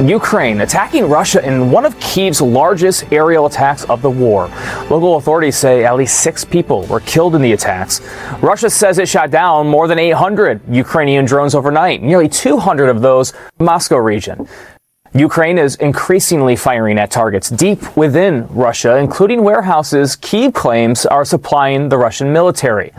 Ukraine attacking Russia in one of Kyiv's largest aerial attacks of the war. Local authorities say at least 6 people were killed in the attacks. Russia says it shot down more than 800 Ukrainian drones overnight, nearly 200 of those in the Moscow region. Ukraine is increasingly firing at targets deep within Russia, including warehouses Kyiv claims are supplying the Russian military.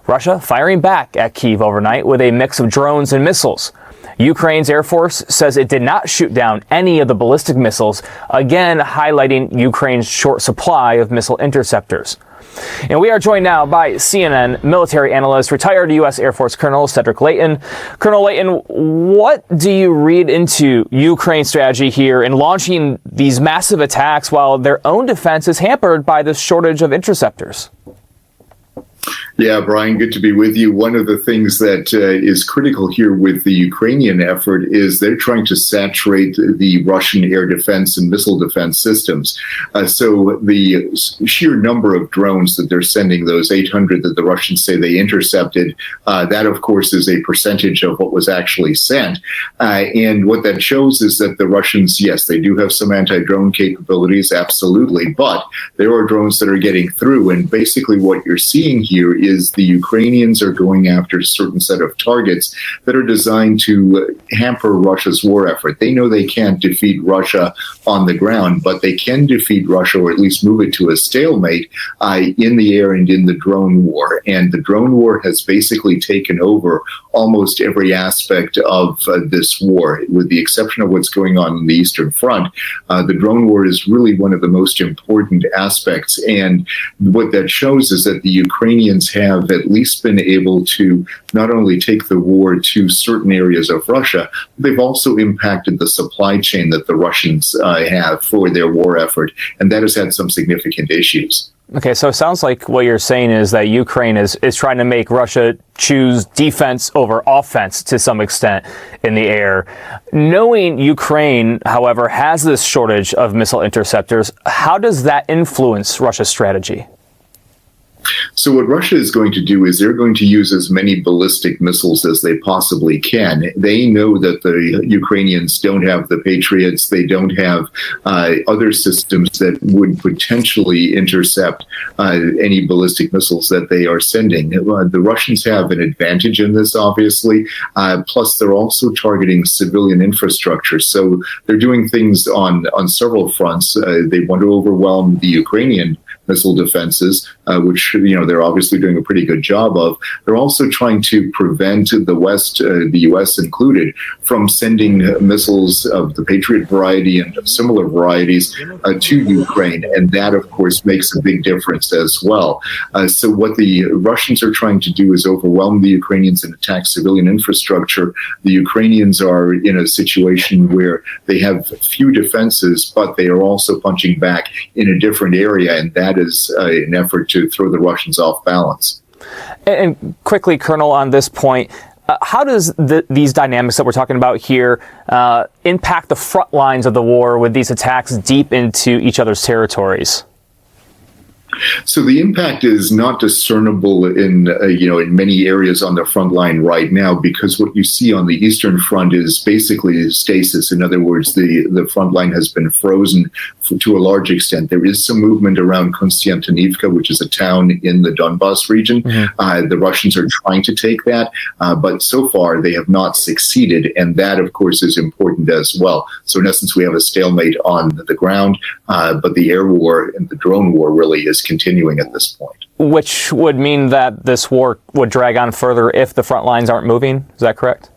Russia firing back at Kyiv overnight with a mix of drones and missiles. Ukraine's Air Force says it did not shoot down any of the ballistic missiles, again highlighting Ukraine's short supply of missile interceptors. And we are joined now by CNN military analyst, retired U.S. Air Force Colonel Cedric Leighton. Colonel Leighton, what do you read into Ukraine's strategy here in launching these massive attacks while their own defense is hampered by this shortage of interceptors? Yeah, Brian, good to be with you. One of the things that is critical here with the Ukrainian effort is they're trying to saturate the Russian air defense and missile defense systems. So the sheer number of drones that they're sending, those 800 that the Russians say they intercepted, that, of course, is a percentage of what was actually sent. And what that shows is that the Russians, yes, they do have some anti-drone capabilities, absolutely, but there are drones that are getting through. And basically what you're seeing here is the Ukrainians are going after a certain set of targets that are designed to hamper Russia's war effort. They know they can't defeat Russia on the ground, but they can defeat Russia, or at least move it to a stalemate in the air and in the drone war. And the drone war has basically taken over almost every aspect of this war, with the exception of what's going on in the Eastern Front. The drone war is really one of the most important aspects. And what that shows is that the Ukrainians have at least been able to not only take the war to certain areas of Russia, but they've also impacted the supply chain that the Russians have for their war effort. And that has had some significant issues. Okay, so it sounds like what you're saying is that Ukraine is trying to make Russia choose defense over offense to some extent in the air. Knowing Ukraine, however, has this shortage of missile interceptors, how does that influence Russia's strategy? So what Russia is going to do is they're going to use as many ballistic missiles as they possibly can. They know that the Ukrainians don't have the Patriots. They don't have other systems that would potentially intercept any ballistic missiles that they are sending. The Russians have an advantage in this, obviously. Plus, they're also targeting civilian infrastructure. So they're doing things on several fronts. They want to overwhelm the Ukrainian missile defenses, which, they're obviously doing a pretty good job of. They're also trying to prevent the West, the U.S. included, from sending missiles of the Patriot variety and similar varieties to Ukraine. And that, of course, makes a big difference as well. So what the Russians are trying to do is overwhelm the Ukrainians and attack civilian infrastructure. The Ukrainians are in a situation where they have few defenses, but they are also punching back in a different area. And that is an effort to throw the Russians off balance. And quickly, Colonel, on this point, how does these dynamics that we're talking about here impact the front lines of the war with these attacks deep into each other's territories? So the impact is not discernible in many areas on the front line right now, because what you see on the Eastern Front is basically stasis. In other words, the front line has been frozen to a large extent. There is some movement around Konstantinivka, which is a town in the Donbas region. Mm-hmm. The Russians are trying to take that, but so far they have not succeeded, and that, of course, is important as well. So in essence, we have a stalemate on the ground, but the air war and the drone war really is continuing at this point. Which would mean that this war would drag on further if the front lines aren't moving. Is that correct?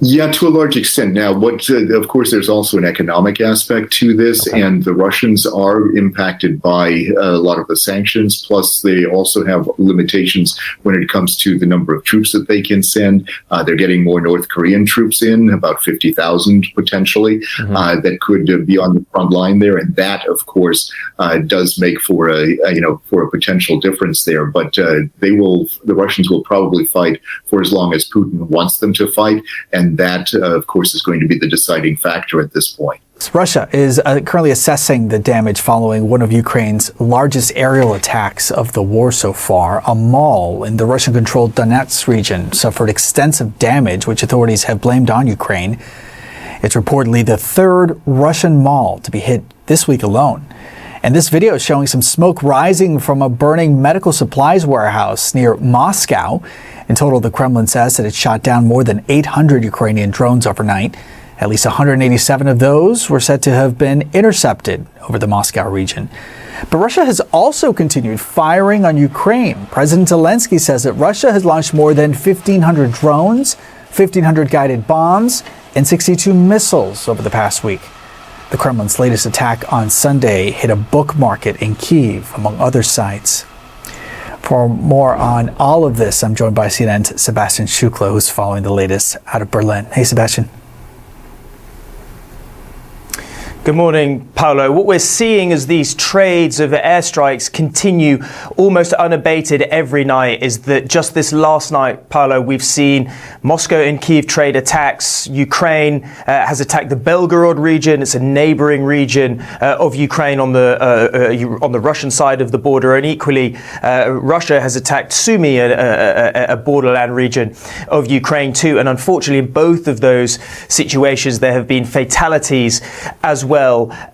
Yeah, to a large extent. Now, of course, there's also an economic aspect to this, okay. And the Russians are impacted by a lot of the sanctions. Plus, they also have limitations when it comes to the number of troops that they can send. They're getting more North Korean troops in, about 50,000 potentially, mm-hmm. That could be on the front line there, and that, of course, does make for a potential difference there. But the Russians will probably fight for as long as Putin wants them to fight, and that, of course, is going to be the deciding factor at this point. Russia is currently assessing the damage following one of Ukraine's largest aerial attacks of the war so far. A mall in the Russian-controlled Donetsk region suffered extensive damage, which authorities have blamed on Ukraine. It's reportedly the third Russian mall to be hit this week alone. And this video is showing some smoke rising from a burning medical supplies warehouse near Moscow. In total, the Kremlin says that it shot down more than 800 Ukrainian drones overnight. At least 187 of those were said to have been intercepted over the Moscow region. But Russia has also continued firing on Ukraine. President Zelensky says that Russia has launched more than 1,500 drones, 1,500 guided bombs, and 62 missiles over the past week. The Kremlin's latest attack on Sunday hit a book market in Kyiv, among other sites. For more on all of this, I'm joined by CNN's Sebastian Shukla, who's following the latest out of Berlin. Hey, Sebastian. Good morning, Paolo. What we're seeing as these trades of airstrikes continue almost unabated every night is that just this last night, Paolo, we've seen Moscow and Kyiv trade attacks. Ukraine has attacked the Belgorod region. It's a neighboring region of Ukraine on the Russian side of the border. And equally, Russia has attacked Sumy, a borderland region of Ukraine too. And unfortunately, in both of those situations, there have been fatalities as well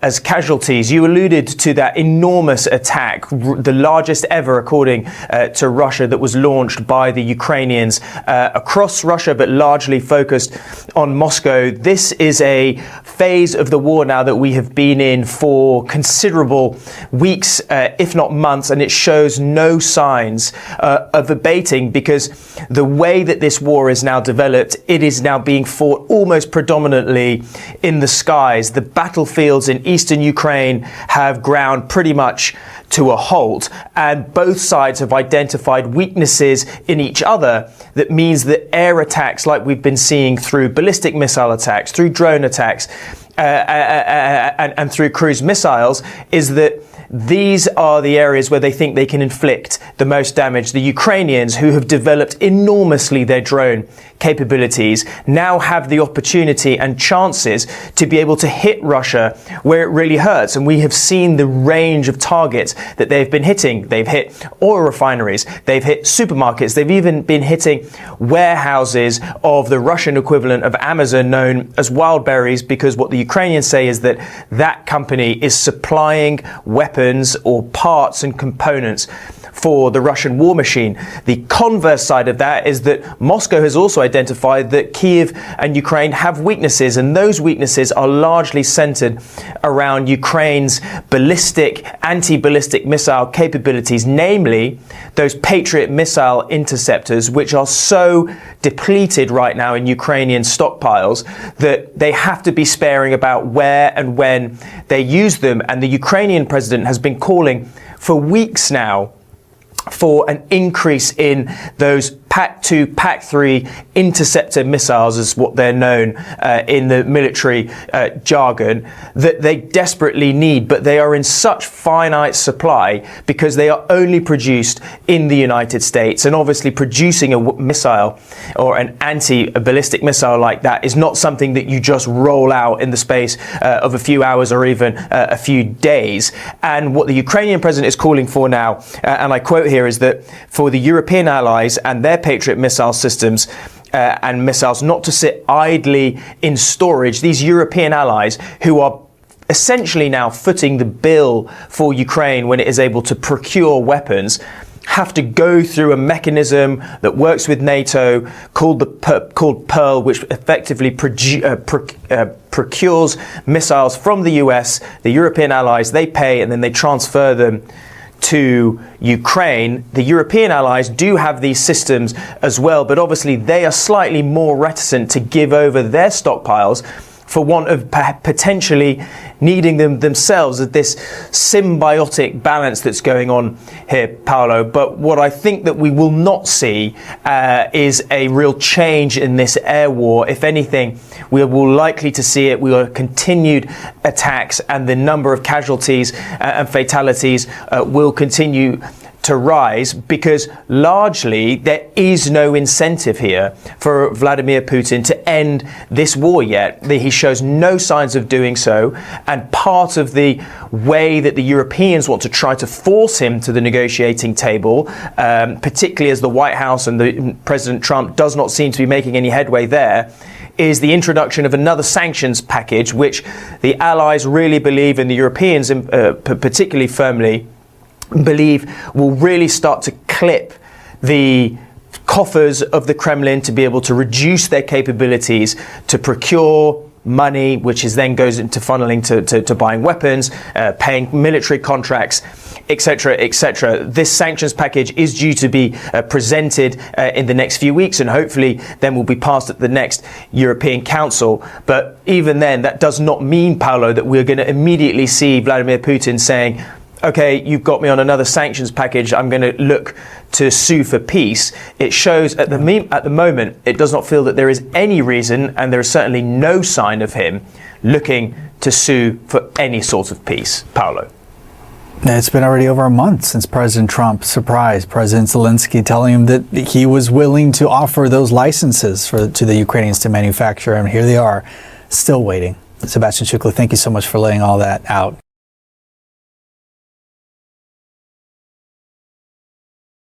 as casualties. You alluded to that enormous attack, the largest ever, according to Russia, that was launched by the Ukrainians across Russia, but largely focused on Moscow. This is a phase of the war now that we have been in for considerable weeks, if not months, and it shows no signs of abating, because the way that this war is now developed, it is now being fought almost predominantly in the skies. The battlefields in eastern Ukraine have ground pretty much to a halt, and both sides have identified weaknesses in each other. That means that air attacks, like we've been seeing through ballistic missile attacks, through drone attacks, and through cruise missiles, is that these are the areas where they think they can inflict the most damage. The Ukrainians, who have developed enormously their drone capabilities, now have the opportunity and chances to be able to hit Russia where it really hurts. And we have seen the range of targets that they've been hitting. They've hit oil refineries, they've hit supermarkets, they've even been hitting warehouses of the Russian equivalent of Amazon, known as Wildberries, because what the Ukrainians say is that that company is supplying weapons or parts and components for the Russian war machine. The converse side of that is that Moscow has also identified that Kyiv and Ukraine have weaknesses, and those weaknesses are largely centered around Ukraine's ballistic, anti-ballistic missile capabilities, namely those Patriot missile interceptors, which are so depleted right now in Ukrainian stockpiles that they have to be sparing about where and when they use them. And the Ukrainian president has been calling for weeks now for an increase in those PAC-2, PAC-3 interceptor missiles, is what they're known in the military jargon, that they desperately need, but they are in such finite supply because they are only produced in the United States. And obviously producing a missile or an anti-ballistic missile like that is not something that you just roll out in the space of a few hours or even a few days. And what the Ukrainian president is calling for now, and I quote here, is that for the European allies and their Patriot missile systems and missiles not to sit idly in storage. These European allies, who are essentially now footing the bill for Ukraine when it is able to procure weapons, have to go through a mechanism that works with NATO called Pearl, which effectively procures missiles from the US. The European allies, they pay, and then they transfer them to Ukraine. The European allies do have these systems as well, but obviously they are slightly more reticent to give over their stockpiles for want of potentially needing them themselves, at this symbiotic balance that's going on here, Paolo. But what I think that we will not see is a real change in this air war. If anything, we will likely to see it. We will continued attacks, and the number of casualties and fatalities will continue to rise, because largely there is no incentive here for Vladimir Putin to end this war yet. He shows no signs of doing so, and part of the way that the Europeans want to try to force him to the negotiating table, particularly as the White House and President Trump does not seem to be making any headway there, is the introduction of another sanctions package, which the Allies really believe, and the Europeans particularly firmly believe, will really start to clip the coffers of the Kremlin to be able to reduce their capabilities to procure money, which is then goes into funneling to buying weapons, paying military contracts, etc., etc. This sanctions package is due to be presented in the next few weeks, and hopefully then will be passed at the next European Council. But even then, that does not mean, Paolo, that we're going to immediately see Vladimir Putin saying, okay, you've got me on another sanctions package, I'm going to look to sue for peace. It shows at the moment, it does not feel that there is any reason, and there is certainly no sign of him looking to sue for any sort of peace. Paolo. It's been already over a month since President Trump surprised President Zelensky, telling him that he was willing to offer those licenses to the Ukrainians to manufacture, and here they are, still waiting. Sebastian Shukla, thank you so much for laying all that out.